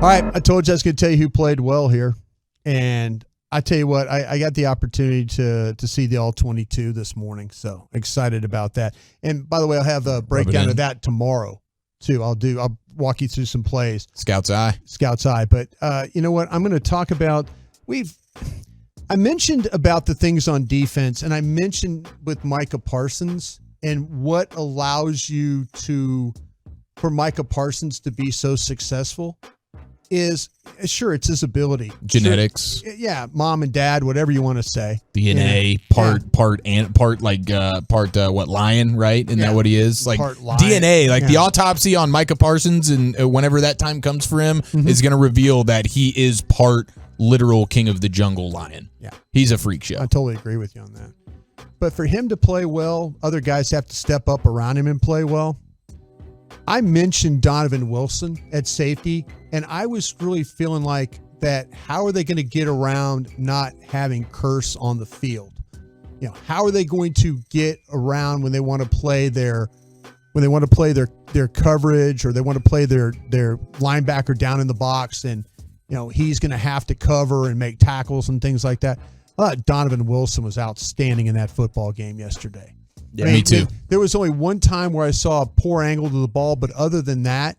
All right, I told you I was going to tell you who played well here. And I tell you what, I got the opportunity to see the All-22 this morning, so excited about that. And by the way, I'll have a breakdown of that tomorrow, too. I'll walk you through some plays. Scout's Eye. But you know what? I'm going to talk about I mentioned about the things on defense, and I mentioned with Micah Parsons and what allows you for Micah Parsons to be so successsul is, sure, it's his ability. Genetics. Sure, yeah, mom and dad, whatever you want to say. DNA, part lion, right? Isn't that what he is? Like DNA, like the autopsy on Micah Parsons, and whenever that time comes for him, is going to reveal that he is part literal king of the jungle lion. Yeah. He's a freak show. I totally agree with you on that. But for him to play well, other guys have to step up around him and play well. I mentioned Donovan Wilson at safety, and I was really feeling like that. How are they going to get around not having Curse on the field? You know, how are they going to get around when they want to play their coverage, or they want to play their linebacker down in the box, and you know he's going to have to cover and make tackles and things like that. I thought Donovan Wilson was outstanding in that football game yesterday. Yeah, me too. There was only one time where I saw a poor angle to the ball, but other than that,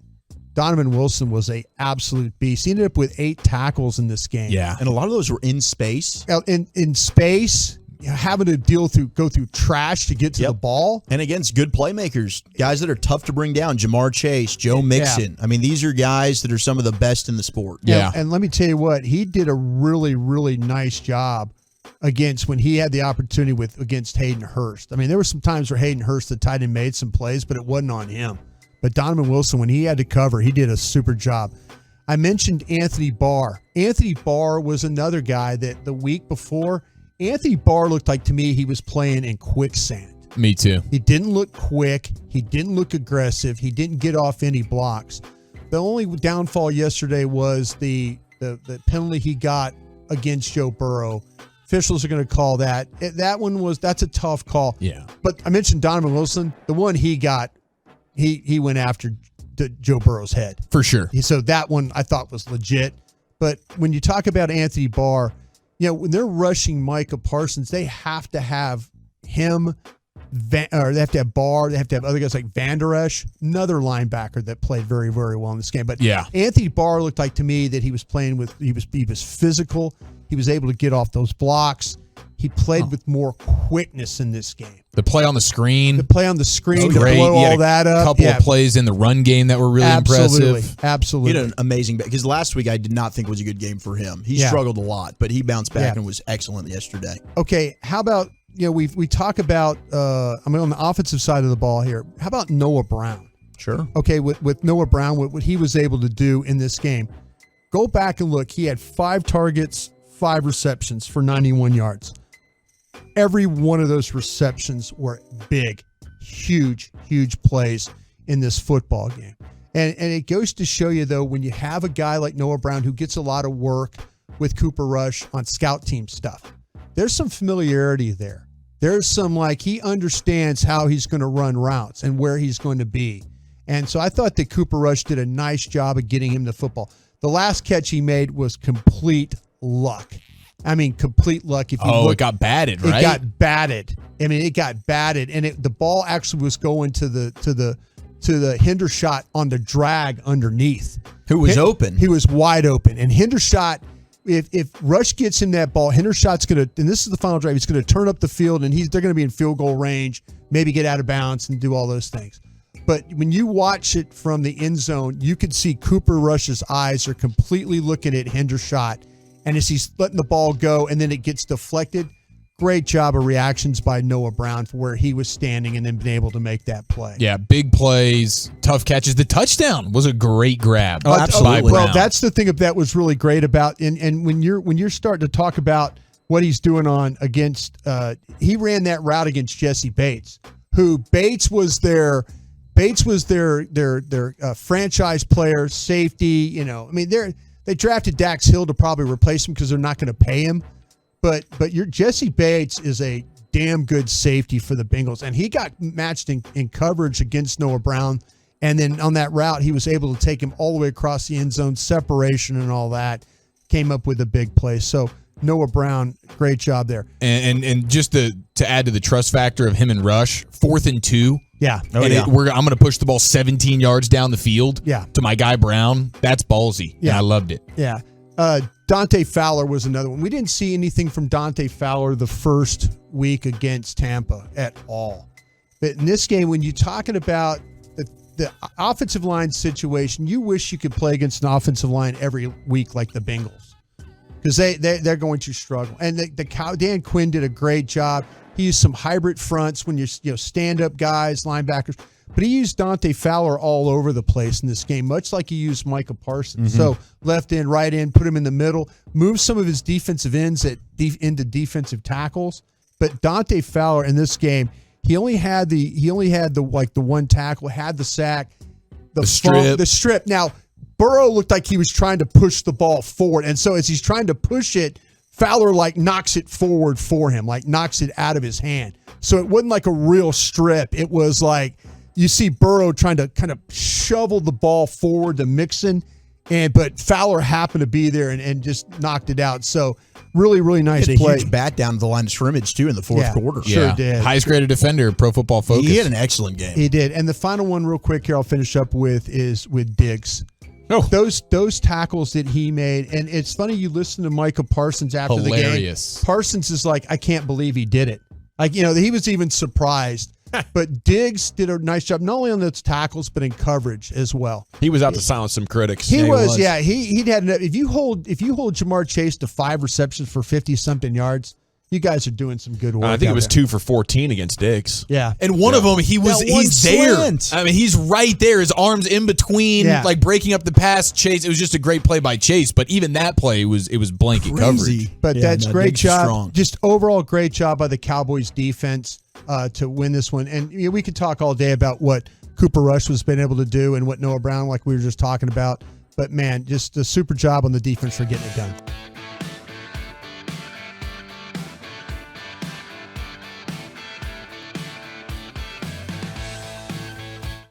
Donovan Wilson was a absolute beast. He ended up with 8 tackles in this game. Yeah, and a lot of those were in space. In space, you know, having to go through trash to get to the ball. And against good playmakers, guys that are tough to bring down. Jamar Chase, Joe Mixon. I mean, these are guys that are some of the best in the sport. Yeah. And let me tell you what, he did a really, really nice job when he had the opportunity against Hayden Hurst. I mean, there were some times where Hayden Hurst, the tight end, made some plays, but it wasn't on him. But Donovan Wilson, when he had to cover, he did a super job. I mentioned Anthony Barr. Anthony Barr was another guy that the week before, Anthony Barr looked like to me he was playing in quicksand. Me too. He didn't look quick. He didn't look aggressive. He didn't get off any blocks. The only downfall yesterday was the penalty he got against Joe Burrow. Officials are going to call that. That's a tough call. Yeah. But I mentioned Donovan Wilson. The one he got, he went after Joe Burrow's head. For sure. So that one I thought was legit. But when you talk about Anthony Barr, you know, when they're rushing Micah Parsons, they have to have him, or they have to have Barr. They have to have other guys like Van Der Esch, another linebacker that played very, very well in this game. But Anthony Barr looked like to me that he was playing with, he was physical. He was able to get off those blocks. He played with more quickness in this game. The play on the screen. To blow all that up. A couple of plays in the run game that were really impressive. Absolutely. He had an amazing, because last week I did not think was a good game for him. He struggled a lot, but he bounced back and was excellent yesterday. Okay, how about, you know, we talk about, on the offensive side of the ball here, how about Noah Brown? Sure. Okay, with Noah Brown, what he was able to do in this game. Go back and look. He had 5 targets, 5 receptions for 91 yards. Every one of those receptions were big, huge plays in this football game. And it goes to show you, though, when you have a guy like Noah Brown who gets a lot of work with Cooper Rush on scout team stuff, there's some familiarity there. There's some, like, he understands how he's going to run routes and where he's going to be. And so I thought that Cooper Rush did a nice job of getting him the football. The last catch he made was complete luck. I mean, complete luck. If you look, it got batted, right? It got batted. I mean, it got batted, and the ball actually was going to the Hendershot on the drag underneath. Who was open? He was wide open, and Hendershot. If Rush gets him that ball, Hendershot's going to, and this is the final drive, he's going to turn up the field, and they're going to be in field goal range, maybe get out of bounds and do all those things. But when you watch it from the end zone, you can see Cooper Rush's eyes are completely looking at Hendershot. And as he's letting the ball go and then it gets deflected, great job of reactions by Noah Brown for where he was standing and then been able to make that play. Yeah, big plays, tough catches. The touchdown was a great grab. Oh, absolutely. Well, that's the thing that was really great about, and when you're starting to talk about what he's doing against, he ran that route against Jesse Bates, who Bates was their franchise player, safety. You know, I mean, they drafted Dax Hill to probably replace him because they're not going to pay him. But Jesse Bates is a damn good safety for the Bengals, and he got matched in coverage against Noah Brown And then on that route, he was able to take him all the way across the end zone, separation and all that. Came up with a big play. So Noah Brown, great job there. And just to add to the trust factor of him and Rush, 4th and 2. Yeah. I'm going to push the ball 17 yards down the field to my guy Brown. That's ballsy. Yeah. And I loved it. Yeah. Dante Fowler was another one. We didn't see anything from Dante Fowler the first week against Tampa at all. But in this game, when you're talking about the offensive line situation, you wish you could play against an offensive line every week like the Bengals, because they're going to struggle. And Dan Quinn did a great job. He used some hybrid fronts when you're stand-up guys, linebackers, but he used Dante Fowler all over the place in this game, much like he used Micah Parsons. Mm-hmm. So left end, right end, put him in the middle, move some of his defensive ends into defensive tackles. But Dante Fowler in this game, he only had the one tackle, had the sack, the strip. Now, Burrow looked like he was trying to push the ball forward, and so as he's trying to push it, Fowler knocks it forward for him, knocks it out of his hand. So it wasn't like a real strip. It was like you see Burrow trying to kind of shovel the ball forward to Mixon, but Fowler happened to be there and just knocked it out. So really, really nice play. He had a huge bat down to the line of scrimmage, too, in the fourth quarter. Sure did. Highest graded defender, Pro Football Focus. He had an excellent game. He did. And the final one real quick here I'll finish up with is with Diggs. Oh. Those tackles that he made, and it's funny, you listen to Micah Parsons after the game. Parsons is like, I can't believe he did it. He was even surprised. But Diggs did a nice job, not only on those tackles, but in coverage as well. He was out to silence some critics. He was. He'd had enough. If you hold Jamar Chase to 5 receptions for 50-something yards, you guys are doing some good work. I think it was 2 for 14 against Diggs. Yeah. And one of them, he's there. I mean, he's right there. His arms in between, breaking up the pass. Chase, it was just a great play by Chase, but even that play, it was blanket coverage. But that's great job. Just overall great job by the Cowboys defense to win this one. And we could talk all day about what Cooper Rush was been able to do and what Noah Brown, like we were just talking about. But, man, just a super job on the defense for getting it done.